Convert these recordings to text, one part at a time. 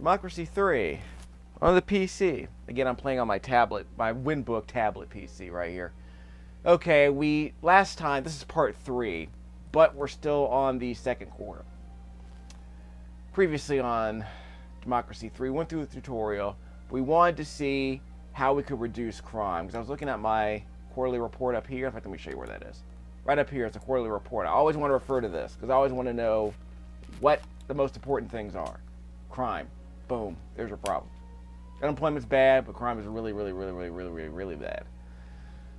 Democracy 3 on the PC. Again, I'm playing on my tablet, my Winbook tablet PC right here. Okay, last time, this is part 3, but we're still on the second quarter. Previously on Democracy 3, we went through the tutorial. We wanted to see how we could reduce crime, because I was looking at my quarterly report up here. In fact, let me show you where that is. Right up here, it's a quarterly report. I always want to refer to this, because I always want to know what the most important things are. Crime. Boom. There's your problem. Unemployment's bad, but crime is really bad.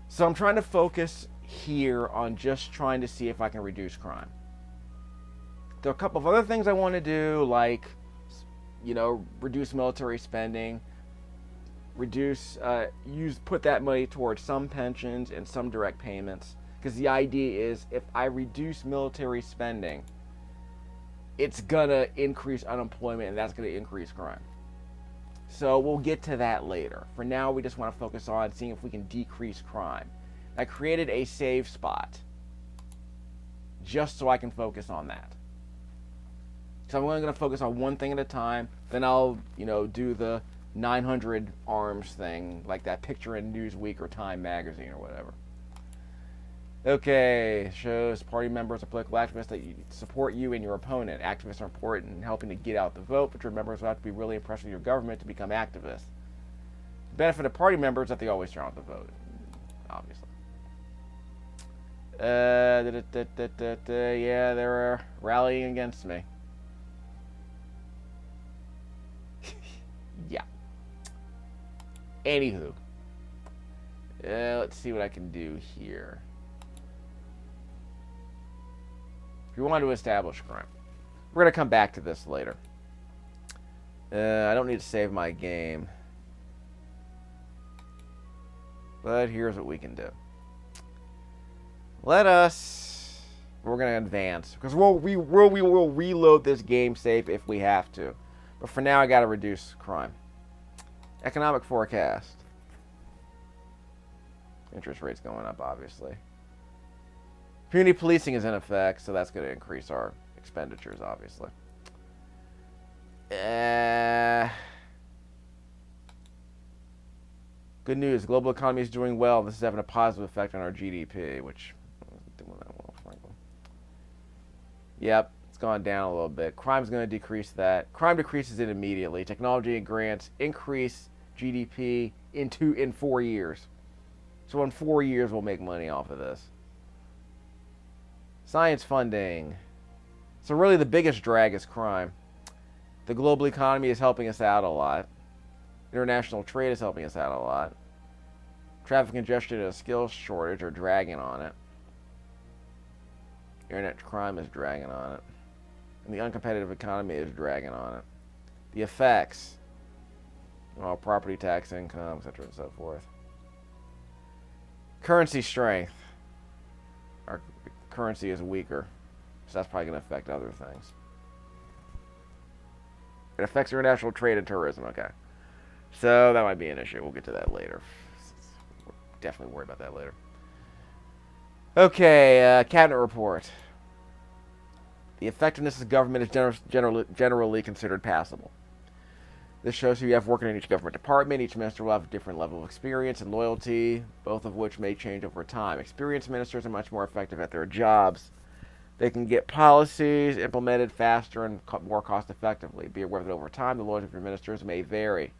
So I'm trying to focus here on just trying to see if I can reduce crime. There are a couple of other things I want to do, like, reduce military spending, put that money towards some pensions and some direct payments. Because the idea is, if I reduce military spending, it's gonna increase unemployment, and that's gonna increase crime. So we'll get to that later. For now, we just want to focus on seeing if we can decrease crime. I created a save spot just so I can focus on that. So I'm only going to focus on one thing at a time. Then I'll, do the 900 arms thing, like that picture in Newsweek or Time magazine or whatever. Okay, shows party members or political activists that support you and your opponent. Activists are important in helping to get out the vote, but your members will have to be really impressed with your government to become activists. The benefit of party members is that they always turn out the vote, obviously. Yeah, they're rallying against me. Yeah. Anywho. Let's see what I can do here. If you want to establish crime. We're going to come back to this later. I don't need to save my game. But here's what we can do. We're going to advance. Because we will reload this game save if we have to. But for now, I got to reduce crime. Economic forecast. Interest rates going up, obviously. Community policing is in effect, so that's going to increase our expenditures, obviously. Good news. Global economy is doing well. This is having a positive effect on our GDP, which isn't doing that well, frankly. Yep, it's gone down a little bit. Crime's going to decrease that. Crime decreases it immediately. Technology and grants increase GDP in 4 years. So in 4 years, we'll make money off of this. Science funding. So really the biggest drag is crime. The global economy is helping us out a lot. International trade is helping us out a lot. Traffic congestion and a skills shortage are dragging on it. Internet crime is dragging on it. And the uncompetitive economy is dragging on it. The effects. Property tax income, etc. and so forth. Currency strength. Our currency is weaker, so that's probably going to affect other things. It affects international trade and tourism, okay. So that might be an issue. We'll get to that later. We're definitely worried about that later. Okay, cabinet report. The effectiveness of government is generally considered passable. This shows who you have working in each government department. Each minister will have a different level of experience and loyalty, both of which may change over time. Experienced ministers are much more effective at their jobs. They can get policies implemented faster and more cost effectively. Be aware that over time, the loyalty of your ministers may vary.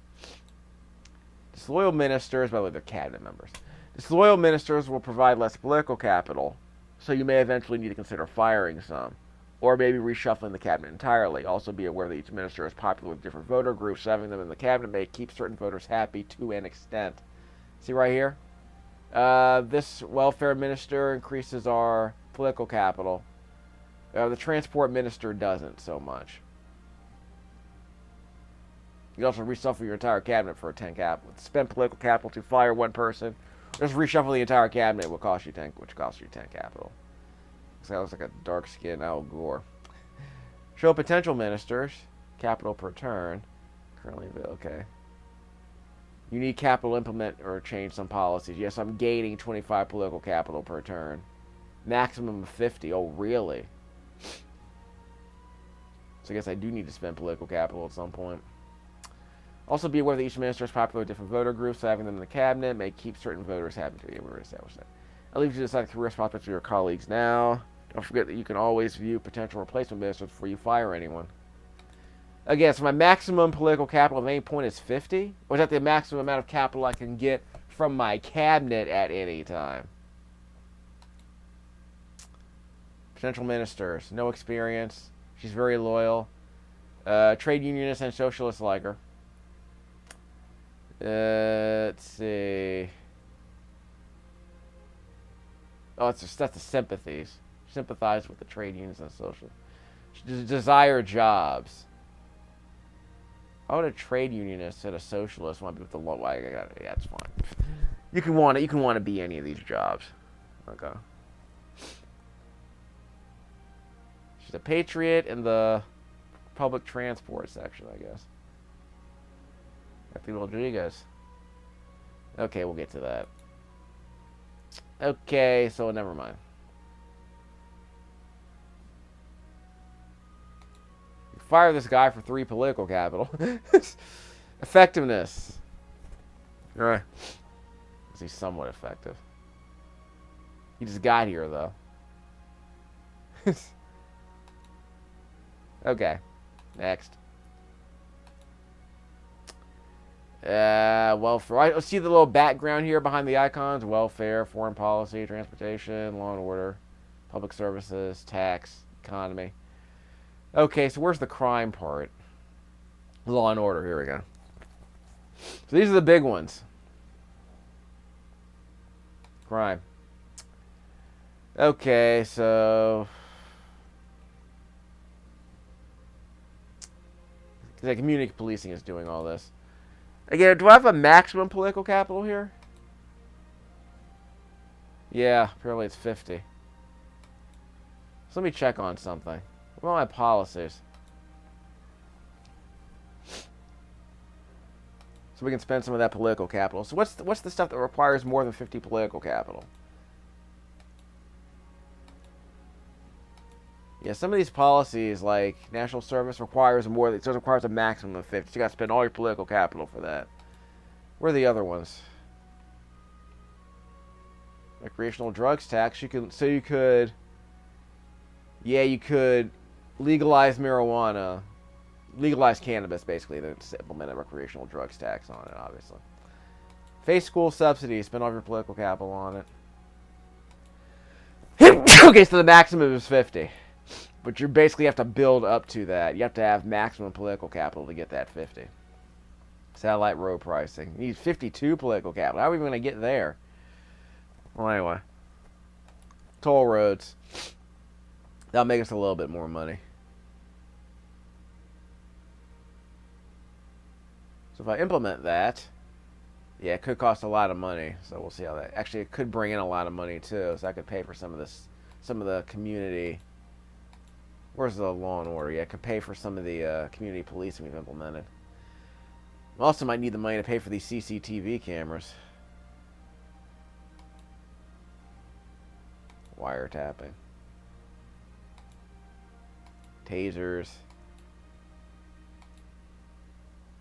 Disloyal ministers, by the way, they're cabinet members. Disloyal ministers will provide less political capital, so you may eventually need to consider firing some. Or maybe reshuffling the cabinet entirely. Also be aware that each minister is popular with different voter groups. Having them in the cabinet may keep certain voters happy to an extent. See right here? This welfare minister increases our political capital. The transport minister doesn't so much. You also reshuffle your entire cabinet for a 10 capital. Spend political capital to fire one person. Just reshuffle the entire cabinet, which costs you 10 capital. Sounds like a dark-skinned Al Gore. Show potential ministers. Capital per turn. Currently, okay. You need capital to implement or change some policies. Yes, I'm gaining 25 political capital per turn. Maximum of 50. Oh, really? So I guess I do need to spend political capital at some point. Also, be aware that each minister is popular with different voter groups, so having them in the cabinet may keep certain voters happy to be able to establish that. I'll leave you to decide the career prospects of your colleagues now. Don't forget that you can always view potential replacement ministers before you fire anyone. Again, so my maximum political capital at any point is 50? Or is that the maximum amount of capital I can get from my cabinet at any time? Potential ministers. No experience. She's very loyal. Trade unionists and socialists like her. Let's see. Oh, that's the sympathies. Sympathize with the trade unions and socialists. Desire jobs. How would a trade unionist and a socialist want to be with the law? Yeah, that's fine. You can want to be any of these jobs. Okay. She's a patriot in the public transport section, I guess. Kathy Rodriguez. Okay, we'll get to that. Okay, so never mind. Fire this guy for 3 political capital. Effectiveness. Alright. Is he somewhat effective? He just got here, though. Okay. Next. Welfare. I see the little background here behind the icons. Welfare, foreign policy, transportation, law and order, public services, tax, economy. Okay, so where's the crime part? Law and order. Here we go. So these are the big ones. Crime. Okay, so the community policing is doing all this. Again, do I have a maximum political capital here? Yeah, apparently it's 50. So let me check on something. What are my policies? So we can spend some of that political capital. So what's the stuff that requires more than 50 political capital? Yeah, some of these policies, like national service, requires more. It requires a maximum of 50. So you got to spend all your political capital for that. Where are the other ones? Recreational drugs tax. You could. Yeah, you could legalize marijuana, legalize cannabis, basically, then implement a recreational drugs tax on it, obviously. Face school subsidies. Spend all your political capital on it. Okay, so the maximum is 50. But you basically have to build up to that. You have to have maximum political capital to get that 50. Satellite road pricing. You need 52 political capital. How are we going to get there? Well, anyway. Toll roads. That'll make us a little bit more money. So if I implement that, yeah, it could cost a lot of money. So we'll see how that. Actually, it could bring in a lot of money too. So I could pay for some of the community. Where's the law and order? Yeah, I could pay for some of the community policing we've implemented. Also might need the money to pay for these CCTV cameras. Wiretapping. Tasers.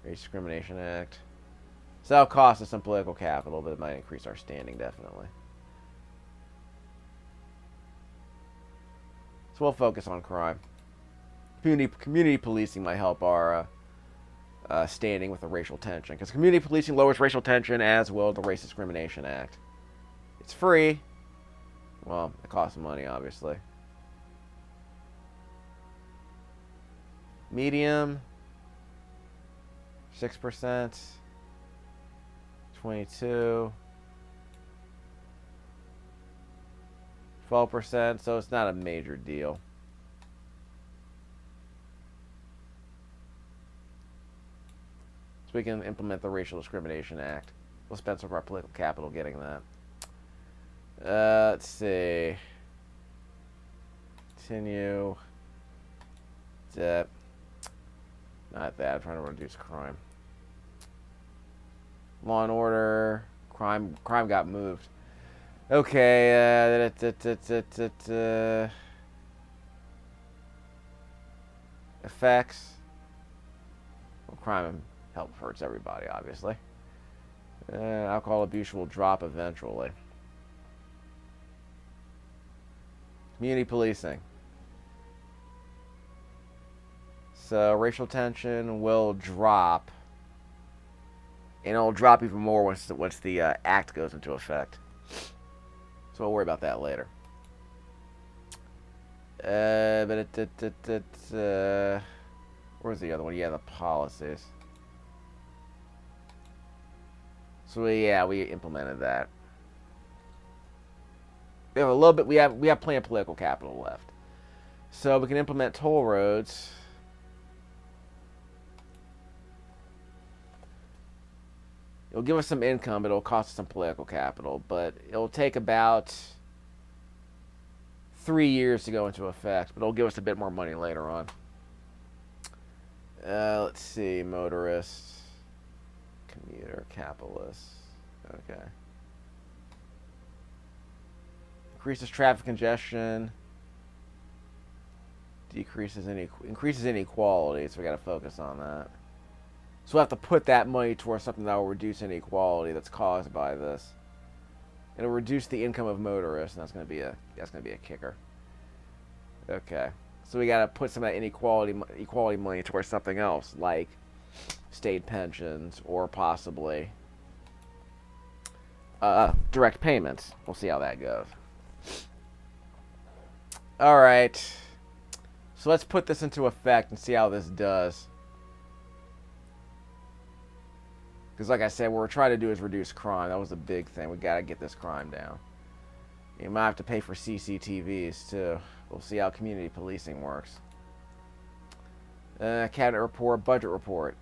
Race Discrimination Act. So that'll cost us some political capital, but it might increase our standing, definitely. So we'll focus on crime. Community policing might help our standing with the racial tension. Because community policing lowers racial tension, as will the Race Discrimination Act. It's free. Well, it costs money, obviously. Medium. 6%. 22. 12%, so it's not a major deal. So we can implement the Racial Discrimination Act. We'll spend some of our political capital getting that. Let's see. Continue. Debt. Not that. I'm trying to reduce crime. Law and order. Crime got moved. Okay. Effects. Well, crime Help hurts everybody, obviously. Alcohol abuse will drop eventually. Community policing. So racial tension will drop, and it'll drop even more once the act goes into effect. So we'll worry about that later. Where's the other one? Yeah, the policies. So yeah, we implemented that. We have a little bit. We have plenty of political capital left, so we can implement toll roads. It'll give us some income, but it'll cost us some political capital. But it'll take about 3 years to go into effect, but it'll give us a bit more money later on. Let's see, motorists, commuter, capitalists. Okay. Increases traffic congestion. Increases inequality, so we got to focus on that. So we'll have to put that money towards something that will reduce inequality that's caused by this. It'll reduce the income of motorists, and that's going to be a kicker. Okay, so we got to put some of that equality money towards something else, like state pensions or possibly direct payments. We'll see how that goes. All right, so let's put this into effect and see how this does. Because like I said, what we're trying to do is reduce crime. That was a big thing. We got to get this crime down. You might have to pay for CCTVs too. We'll see how community policing works. Cabinet report, budget report.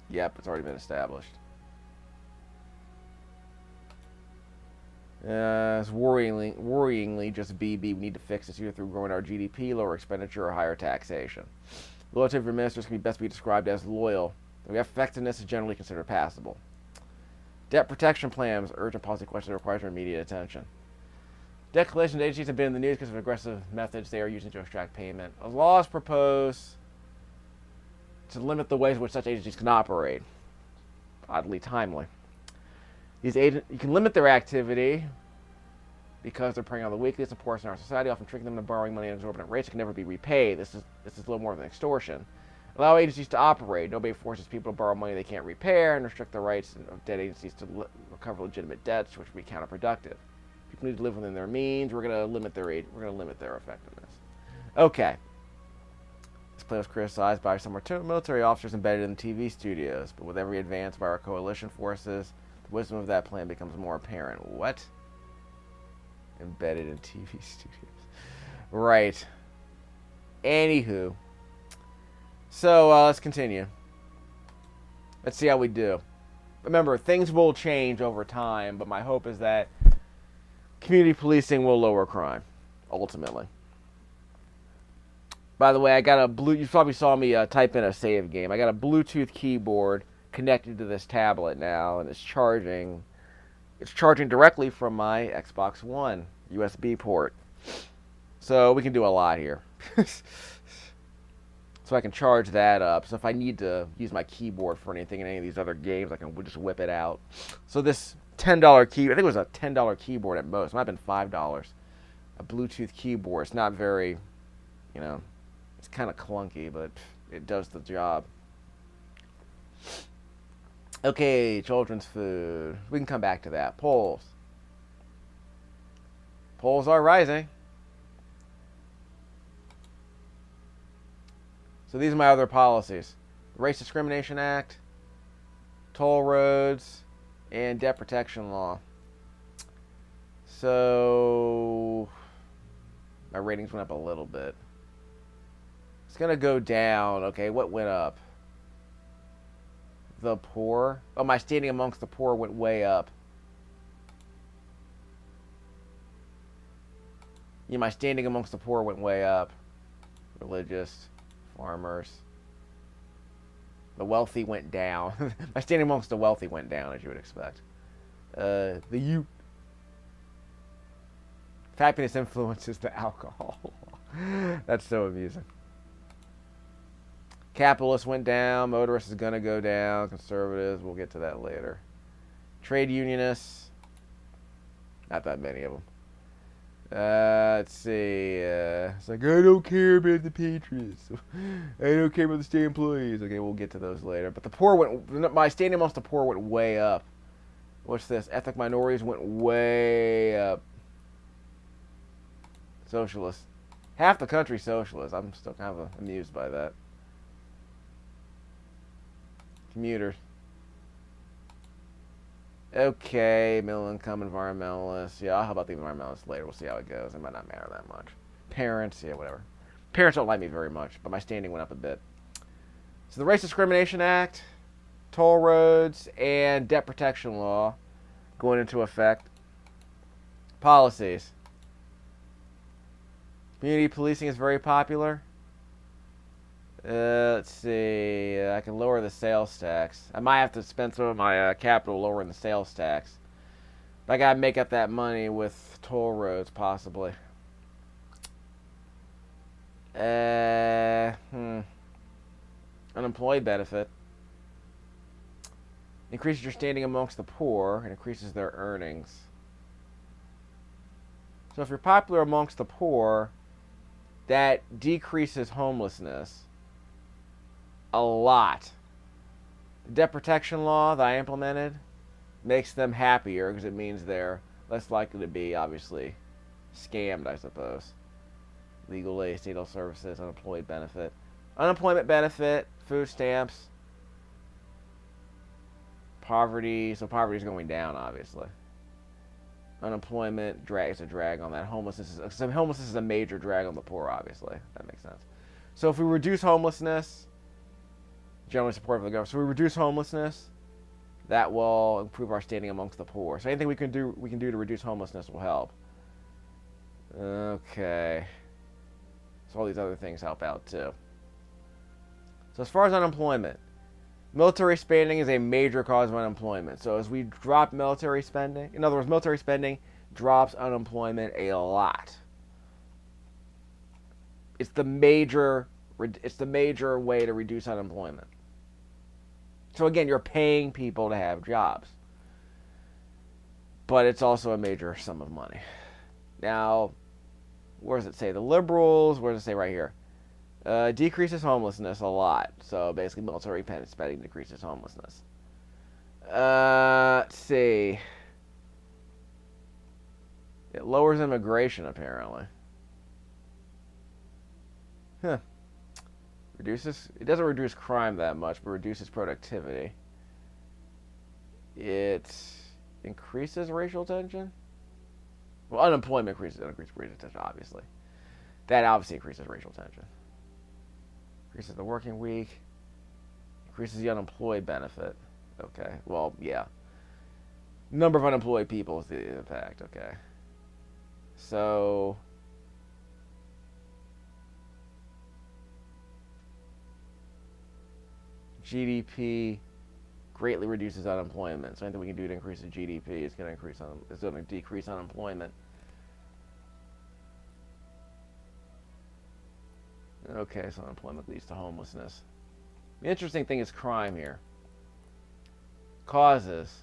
Yep, it's already been established. It's worryingly just BB. We need to fix this either through growing our GDP, lower expenditure, or higher taxation. Loyalty of your ministers can best be described as loyal. The effectiveness is generally considered passable. Debt protection plans, urgent policy question that requires immediate attention. Debt collection agencies have been in the news because of aggressive methods they are using to extract payment. A law is proposed to limit the ways in which such agencies can operate. Oddly timely. You can limit their activity because they're preying on the weakest and poorest in our society, often tricking them into borrowing money at exorbitant rates that can never be repaid. This is a little more of an extortion. Allow agencies to operate. Nobody forces people to borrow money they can't repair, and restrict the rights of debt agencies to recover legitimate debts, which would be counterproductive. People need to live within their means. We're going to limit their effectiveness. Okay. This plan was criticized by some military officers embedded in TV studios, but with every advance by our coalition forces, the wisdom of that plan becomes more apparent. What? Embedded in TV studios. Right. Anywho. So, let's continue. Let's see how we do. Remember, things will change over time, but my hope is that community policing will lower crime, ultimately. By the way, I got you probably saw me type in a save game. I got a Bluetooth keyboard connected to this tablet now, and it's charging directly from my Xbox One USB port. So we can do a lot here. So I can charge that up. So if I need to use my keyboard for anything in any of these other games, I can just whip it out. So this $10 key, I think it was a $10 keyboard at most. It might have been $5. A Bluetooth keyboard. It's not very, it's kind of clunky, but it does the job. Okay, children's food. We can come back to that. Polls. Polls are rising. So these are my other policies. Race Discrimination Act, toll roads, and debt protection law. So my ratings went up a little bit. It's going to go down. Okay, what went up? The poor. Oh, my standing amongst the poor went way up. Yeah, my standing amongst the poor went way up. Religious. Farmers. The wealthy went down. My standing amongst the wealthy went down, as you would expect. The youth. Happiness influences the alcohol. That's so amusing. Capitalists went down. Motorists is going to go down. Conservatives, we'll get to that later. Trade unionists, not that many of them. Let's see. It's like, I don't care about the patriots. I don't care about the state employees. Okay, we'll get to those later. But the poor went, my standing amongst the poor went way up. What's this? Ethnic minorities went way up. Socialists. Half the country socialist. I'm still kind of amused by that. Commuters. Okay, middle income environmentalists. Yeah, I'll help about the environmentalists later. We'll see how it goes. It might not matter that much. Parents, yeah, whatever. Parents don't like me very much, but my standing went up a bit. So the Race Discrimination Act, toll roads, and debt protection law going into effect. Policies. Community policing is very popular. Let's see. I can lower the sales tax. I might have to spend some of my capital lowering the sales tax. But I gotta make up that money with toll roads, possibly. Unemployed benefit. Increases your standing amongst the poor and increases their earnings. So if you're popular amongst the poor, that decreases homelessness a lot. The debt protection law that I implemented makes them happier because it means they're less likely to be, obviously, scammed, I suppose. Legal aid, state health services, unemployed benefit. Unemployment benefit, food stamps, poverty. So poverty is going down, obviously. Unemployment is a drag on that. Homelessness is a major drag on the poor, obviously. That makes sense. So if we reduce homelessness, generally supportive of the government. So we reduce homelessness, that will improve our standing amongst the poor. So anything we can do to reduce homelessness will help. Okay. So all these other things help out too. So as far as unemployment, military spending is a major cause of unemployment. So as we drop military spending, in other words, military spending drops unemployment a lot. It's the major way to reduce unemployment. So again, you're paying people to have jobs. But it's also a major sum of money. Now, where does it say? The liberals, where does it say right here? Decreases homelessness a lot. So basically military spending decreases homelessness. Let's see. It lowers immigration, apparently. Huh. It doesn't reduce crime that much, but reduces productivity. It increases racial tension. Well, unemployment increases racial tension, obviously. That obviously increases racial tension. Increases the working week. Increases the unemployed benefit. Okay, well, yeah. Number of unemployed people is the impact, okay. So GDP greatly reduces unemployment. So anything we can do to increase the GDP is going to decrease unemployment. Okay, so unemployment leads to homelessness. The interesting thing is crime here. Causes: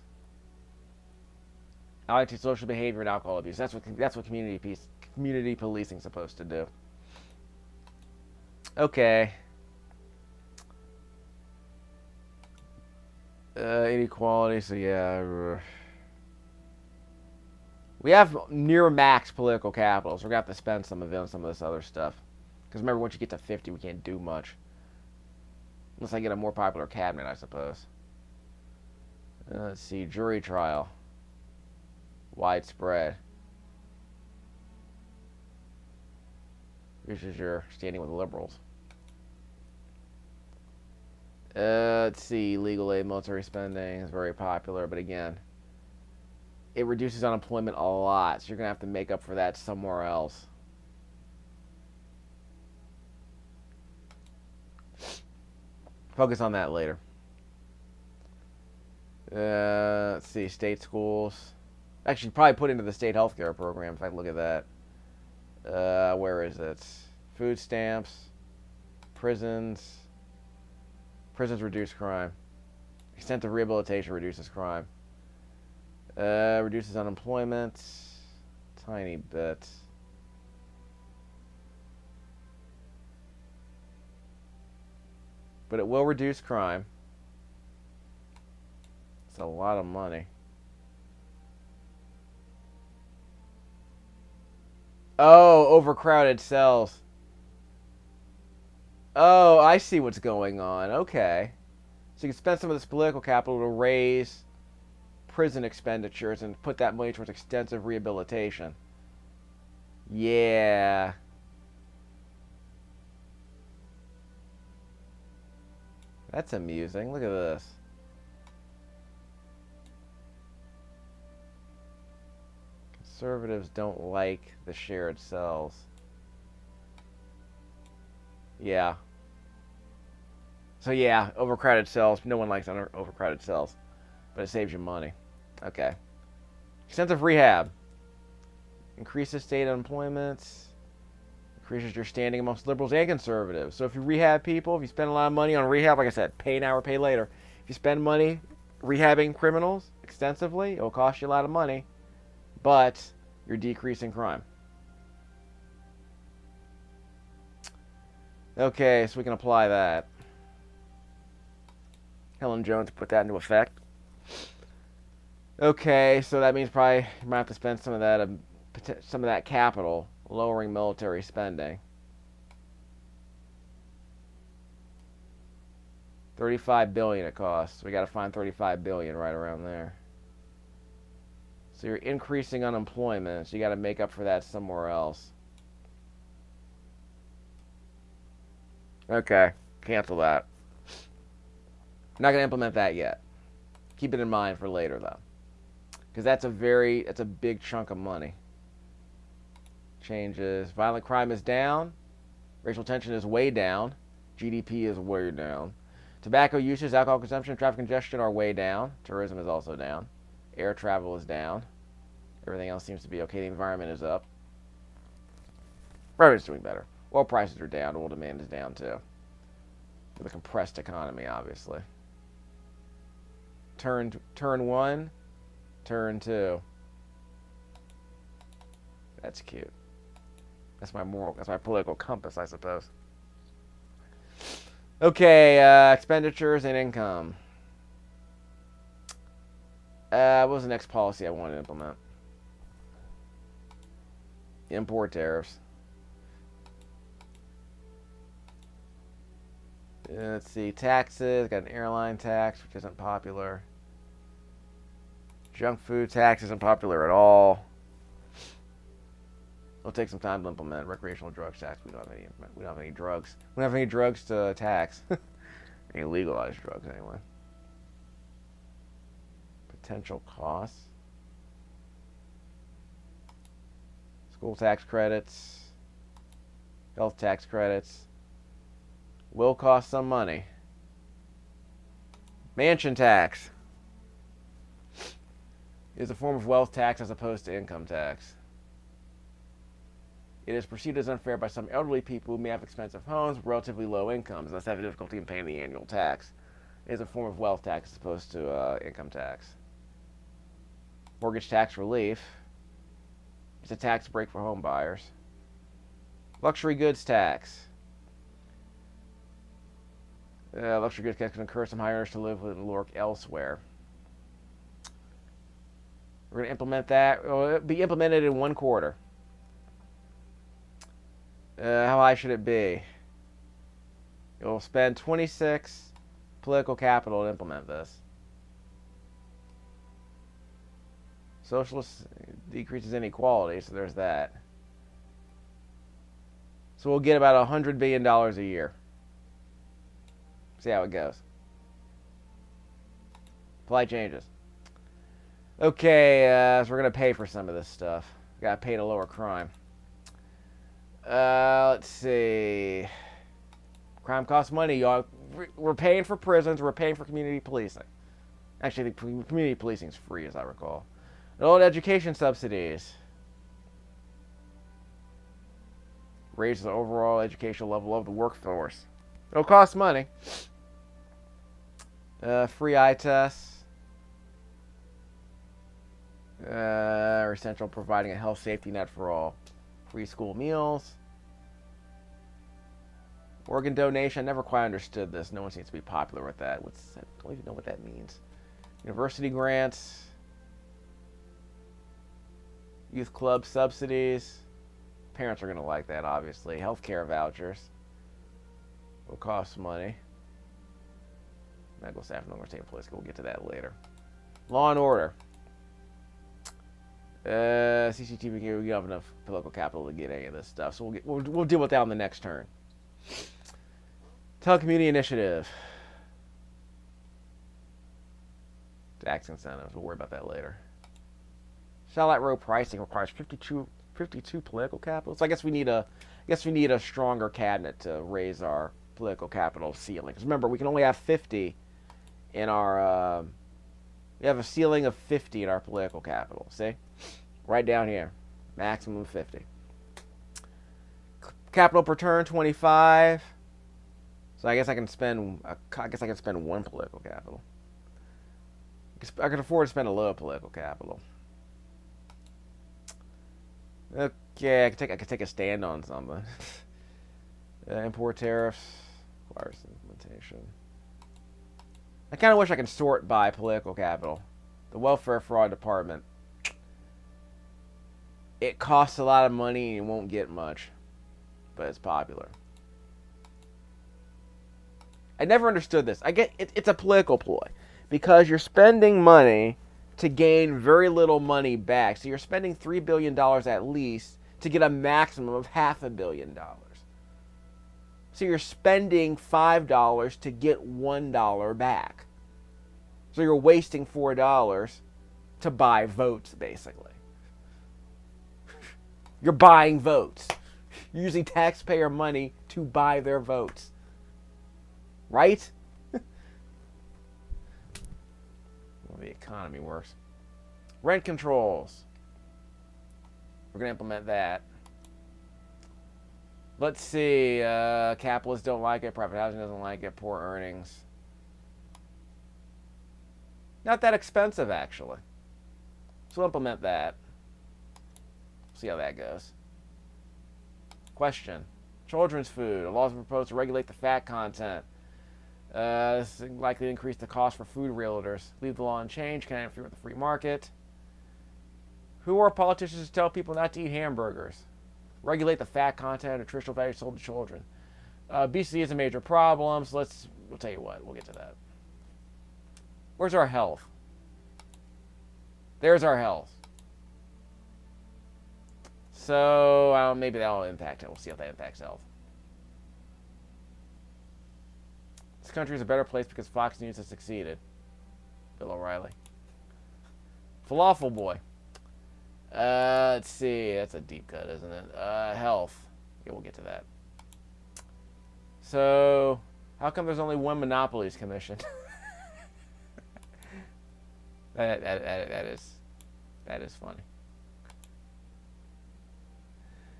antisocial behavior and alcohol abuse. That's what community policing is supposed to do. Okay. Inequality. So yeah, we have near max political capital, so we're gonna have to spend some of it on some of this other stuff. Because remember, once you get to 50, we can't do much. Unless I get a more popular cabinet, I suppose. Let's see, jury trial. Widespread. This is your standing with the liberals. Let's see, legal aid, military spending is very popular, but again, it reduces unemployment a lot, so you're going to have to make up for that somewhere else. Focus on that later. Let's see, state schools. Actually, probably put into the state healthcare program if I look at that. Where is it? Food stamps, prisons, Prisons reduce crime. Extent of rehabilitation reduces crime. Reduces unemployment. Tiny bit. But it will reduce crime. It's a lot of money. Oh, overcrowded cells. Oh, I see what's going on. Okay. So you can spend some of this political capital to raise prison expenditures and put that money towards extensive rehabilitation. Yeah. That's amusing. Look at this. Conservatives don't like the shared cells. Yeah. So yeah, overcrowded cells. No one likes overcrowded cells, but it saves you money. Okay. Extensive rehab. Increases state unemployment. Increases your standing amongst liberals and conservatives. So if you rehab people, if you spend a lot of money on rehab, like I said, pay now or pay later. If you spend money rehabbing criminals extensively, it'll cost you a lot of money, but you're decreasing crime. Okay, so we can apply that. Helen Jones put that into effect. Okay, so that means probably you might have to spend some of that capital lowering military spending. $35 billion it costs. We got to find $35 billion right around there. So you're increasing unemployment, so you got to make up for that somewhere else. Okay, cancel that. I'm not going to implement that yet. Keep it in mind for later, though. Because that's a big chunk of money. Changes. Violent crime is down. Racial tension is way down. GDP is way down. Tobacco usage, alcohol consumption, traffic congestion are way down. Tourism is also down. Air travel is down. Everything else seems to be okay. The environment is up. Everybody's doing better. Oil prices are down. Oil demand is down, too. With a compressed economy, obviously. Turn 1. Turn 2. That's cute. That's my political compass, I suppose. Okay, expenditures and income. What was the next policy I wanted to implement? Import tariffs. Let's see, taxes. Got an airline tax, which isn't popular. Junk food tax isn't popular at all. It'll take some time to implement. Recreational drugs tax. We don't have any drugs. We don't have any drugs to tax. Any legalized drugs, anyway. Potential costs. School tax credits. Health tax credits. Will cost some money. Mansion tax is a form of wealth tax as opposed to income tax. It is perceived as unfair by some elderly people who may have expensive homes with relatively low incomes and thus have difficulty in paying the annual tax. It is a form of wealth tax as opposed to income tax. Mortgage tax relief. It's a tax break for home buyers. Luxury goods tax. Luxury goods tax can encourage some high earners to live and work elsewhere. We're going to implement that. It'll be implemented in 1 quarter. How high should it be? It will spend 26 political capital to implement this. Socialist decreases inequality, so there's that. So we'll get about $100 billion a year. See how it goes. Apply changes. Okay, so we're going to pay for some of this stuff. Got to pay to lower crime. Let's see. Crime costs money, y'all. We're paying for prisons. We're paying for community policing. Actually, the community policing is free, as I recall. Adult education subsidies. Raise the overall educational level of the workforce. It'll cost money. Free eye tests. Are essential, providing a health safety net for all. Free school meals. Organ donation. I never quite understood this. No one seems to be popular with that. I don't even know what that means. University grants. Youth club subsidies. Parents are going to like that, obviously. Healthcare vouchers. Will cost money. Medical staff no longer stay in place. We'll get to that later. Law and order. CCTV, we don't have enough political capital to get any of this stuff, so we'll deal with that on the next turn. Telecommuting initiative. Tax incentives. We'll worry about that later. Satellite road pricing requires 52 political capital. So I guess we need a stronger cabinet to raise our political capital ceiling. Because remember, we can only have 50 in our. We have a ceiling of 50 in our political capital. See, right down here, maximum 50. Capital per turn 25. So I guess I can spend. One political capital. I can afford to spend a low political capital. Okay, I could take a stand on something. Import tariffs, requires implementation. I kind of wish I could sort by political capital. The welfare fraud department. It costs a lot of money and you won't get much, but it's popular. I never understood this. I get it's a political ploy because you're spending money to gain very little money back. So you're spending $3 billion at least to get a maximum of $500 million. So you're spending $5 to get $1 back. So you're wasting $4 to buy votes, basically. You're buying votes. You're using taxpayer money to buy their votes. Right? Well, the economy works. Rent controls. We're going to implement that. Let's see. Capitalists don't like it. Private housing doesn't like it. Poor earnings. Not that expensive, actually. So we'll implement that. See how that goes. Question. Children's food. Laws are proposed to regulate the fat content. This is likely to increase the cost for food realtors. Leave the law unchanged. Can interfere with the free market. Who are politicians to tell people not to eat hamburgers? Regulate the fat content and nutritional value sold to children. Obesity is a major problem, so we'll tell you what, we'll get to that. Where's our health? There's our health. So maybe that'll impact it. We'll see how that impacts health. This country is a better place because Fox News has succeeded. Bill O'Reilly. Falafel boy. Let's see. That's a deep cut, isn't it? Health. Yeah, we'll get to that. So, how come there's only one Monopolies Commission? that is funny.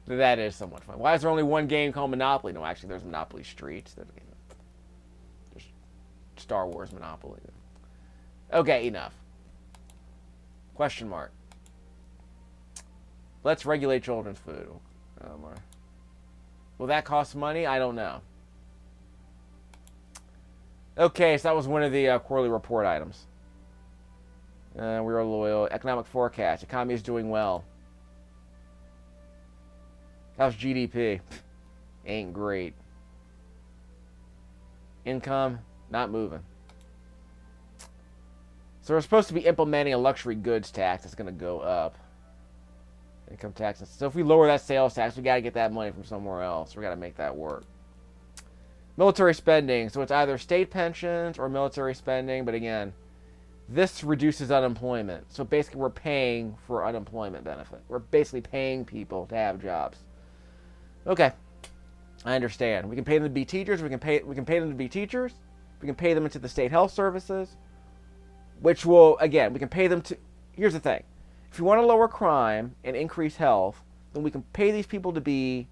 That is somewhat funny. Why is there only one game called Monopoly? No, actually, there's Monopoly Streets. There's Star Wars Monopoly. Okay, enough. Question mark. Let's regulate children's food. Will that cost money? I don't know. Okay, so that was one of the quarterly report items. We are loyal. Economic forecast. Economy is doing well. How's GDP? Ain't great. Income, not moving. So we're supposed to be implementing a luxury goods tax that's going to go up. Income tax. So if we lower that sales tax, we got to get that money from somewhere else. We got to make that work. Military spending. So it's either state pensions or military spending. But again, this reduces unemployment. So basically we're paying for unemployment benefit. We're basically paying people to have jobs. Okay. I understand. We can pay them to be teachers. We can pay them to be teachers. We can pay them into the state health services. Which will, again, we can pay them to... Here's the thing. If you want to lower crime and increase health, then we can pay these people to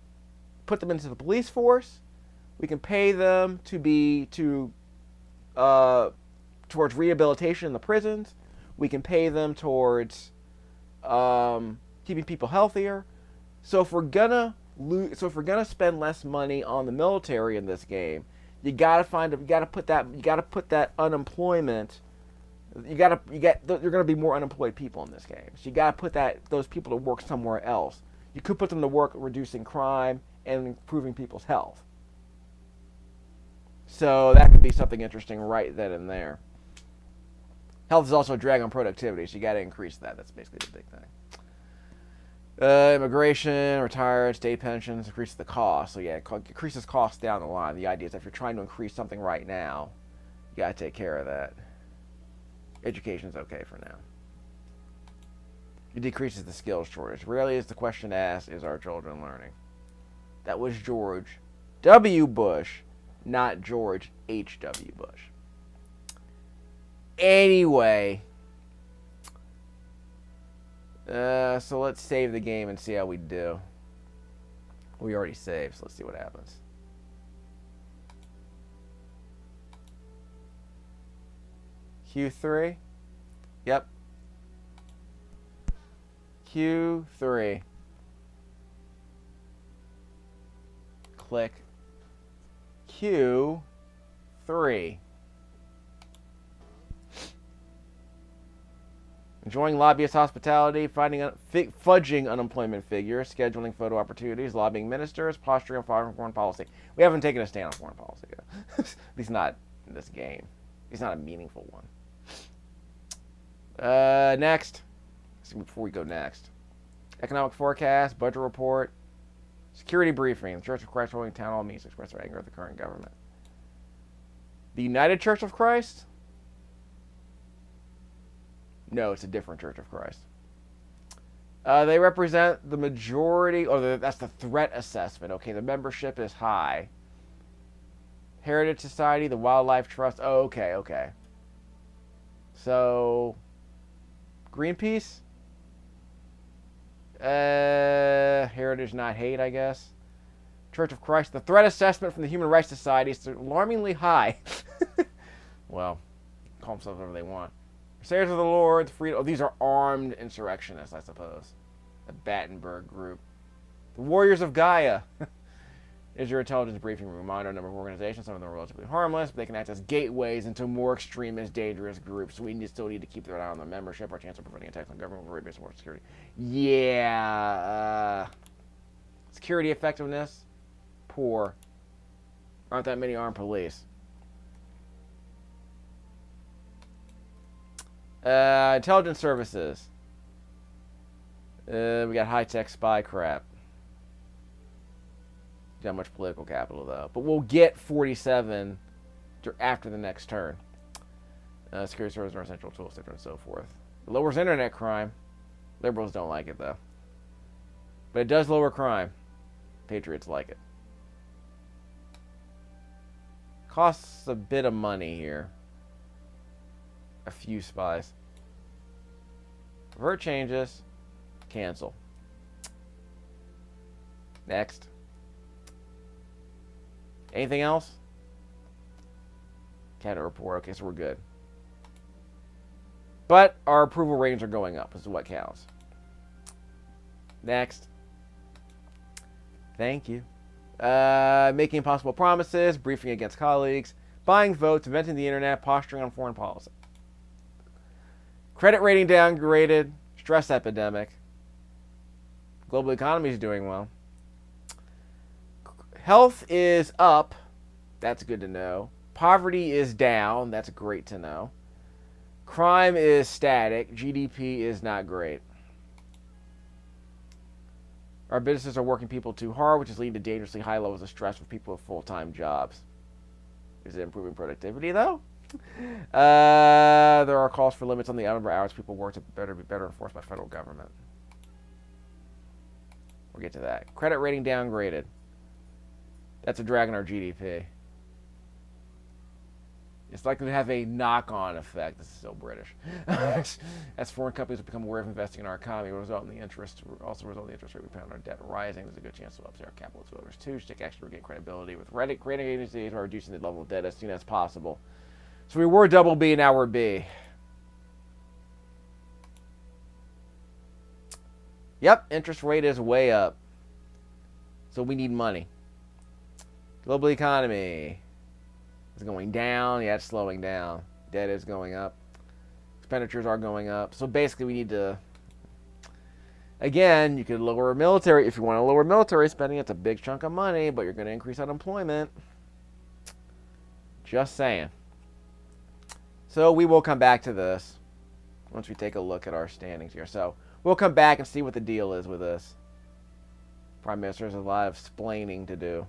put them into the police force. We can pay them to towards rehabilitation in the prisons. We can pay them towards keeping people healthier. So if we're gonna spend less money on the military in this game, you gotta put that unemployment. You're gonna be more unemployed people in this game. So you gotta put those people to work somewhere else. You could put them to work reducing crime and improving people's health. So that could be something interesting right then and there. Health is also a drag on productivity, so you got to increase that. That's basically the big thing. Immigration, retired, state pensions, increase the cost. So yeah, it increases costs down the line. The idea is if you're trying to increase something right now, you got to take care of that. Education's okay for now. It decreases the skills shortage. Rarely is the question asked, is our children learning? That was George W. Bush, not George H.W. Bush. Anyway, so let's save the game and see how we do. We already saved, so let's see what happens. Q3? Yep. Q3. Click Q3. Enjoying lobbyist hospitality, fudging unemployment figures, scheduling photo opportunities, lobbying ministers, posturing on foreign policy. We haven't taken a stand on foreign policy yet. At least not in this game. It's not a meaningful one. Next. Let's see before we go next. Economic forecast, budget report, security briefing. The Church of Christ holding town hall meetings to express their anger at the current government. The United Church of Christ? No, it's a different Church of Christ. They represent the majority, that's the threat assessment. Okay, the membership is high. Heritage Society, the Wildlife Trust. Oh, okay. So, Greenpeace? Heritage, not hate, I guess. Church of Christ. The threat assessment from the Human Rights Society is alarmingly high. Well, call themselves whatever they want. Crusaders of the Lord, these are armed insurrectionists, I suppose. The Battenberg group. The Warriors of Gaia. Is your intelligence briefing room. Monitor a number of organizations. Some of them are relatively harmless, but they can act as gateways into more extremist, dangerous groups. So we still need to keep their eye on the membership. Our chance of preventing attacks on government will be based on more security. Yeah. Security effectiveness, poor. Aren't that many armed police. Intelligence services. We got high-tech spy crap. Got much political capital, though. But we'll get 47 after the next turn. Security services are essential tools, and so forth. It lowers internet crime. Liberals don't like it, though. But it does lower crime. Patriots like it. Costs a bit of money here. A few spies. Revert changes. Cancel. Next. Anything else? Cabinet report. Okay, so we're good. But our approval ratings are going up. This is what counts. Next. Thank you. Making impossible promises. Briefing against colleagues. Buying votes. Inventing the internet. Posturing on foreign policy. Credit rating downgraded. Stress epidemic. Global economy is doing well. Health is up. That's good to know. Poverty is down. That's great to know. Crime is static. GDP is not great. Our businesses are working people too hard, which is leading to dangerously high levels of stress for people with full-time jobs. Is it improving productivity, though? There are calls for limits on the number of hours people work to be better enforced by federal government. We'll get to that. Credit rating downgraded. That's a drag on our GDP. It's likely to have a knock-on effect. This is so British. As foreign companies become aware of investing in our economy, it will result in the interest rate we pay on our debt rising. There's a good chance to upset our capital exposures too. To take action to regain credibility with rating agencies or reducing the level of debt as soon as possible. So we were double B, now we're B. Yep, interest rate is way up. So we need money. Global economy is going down. Yeah, it's slowing down. Debt is going up. Expenditures are going up. So basically we need to... Again, you could lower military. If you want to lower military spending, it's a big chunk of money, but you're going to increase unemployment. Just saying. So we will come back to this once we take a look at our standings here. So we'll come back and see what the deal is with this. Prime Minister has a lot of explaining to do.